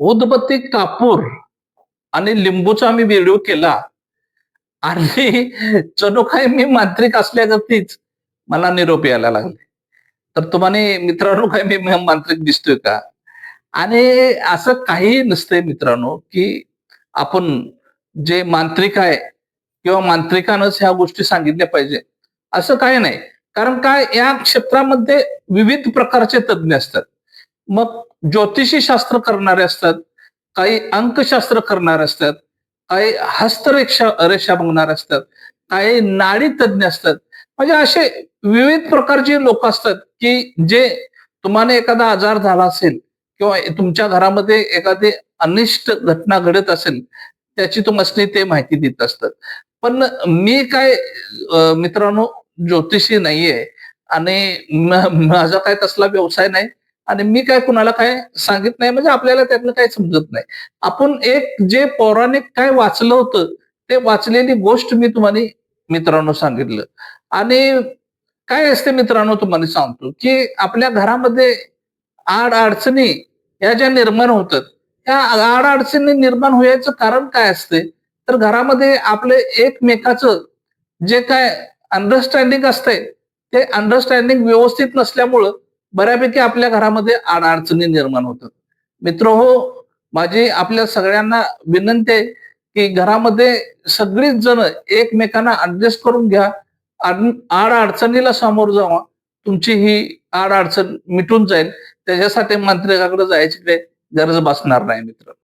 उदबत्ती, कापूर आणि लिंबूचा आम्ही व्हिडिओ केला आणि जणू काही मी मांत्रिक असल्यागतीच मला निरोप यायला लागले. तर तुम्हाला मित्रांनो काय मी मांत्रिक दिसतोय का? आणि असं काहीही नसतंय मित्रांनो, की आपण जे मांत्रिक आहे किंवा मांत्रिकानंच ह्या गोष्टी सांगितल्या पाहिजे, असं काही नाही. कारण काय या क्षेत्रामध्ये विविध प्रकारचे तज्ञ असतात. मग ज्योतिषी शास्त्र करणारे असतात, काही अंकशास्त्र करणारे असतात, काही रेषा बघणारे असतात, काही नाडी तज्ञ असतात. म्हणजे असे विविध प्रकारची लोकं असतात, की जे तुम्हाला एखादा आजार झाला असेल किंवा तुमच्या घरामध्ये एखादी अनिष्ट घटना घडत असेल, त्याची तुम्हासनी ते माहिती देत असतात. पण मी काय मित्रांनो ज्योतिषी नाहीये आणि माझा काही तसला व्यवसाय नाही आणि मी काय कुणाला काय सांगित नाही म्हणजे आपल्याला त्यातलं काही समजत नाही. आपण एक जे पौराणिक काय वाचलं होतं, ते वाचलेली गोष्ट मी तुम्हाला मित्रांनो सांगितलं. आणि काय असते मित्रांनो तुम्हाला सांगतो, की आपल्या घरामध्ये अडचणी ह्या ज्या निर्माण होतात, त्या अडचणी निर्माण व्हायचं कारण काय असते? तर घरामध्ये आपले एकमेकाचं जे काय अंडरस्टँडिंग असतंय, ते अंडरस्टँडिंग व्यवस्थित नसल्यामुळं बऱ्यापैकी आपल्या घरामध्ये अडचणी निर्माण होतात. मित्रहो, माझी आपल्या सगळ्यांना विनंती आहे, की घरामध्ये सगळीच जण एकमेकांना ॲडजस्ट करून घ्या. अडचणीला सामोरं जावा. तुमची ही अडचण मिटून जाईल. त्याच्यासाठी मांत्रिकाकडे जायची काही गरज भासणार नाही मित्र.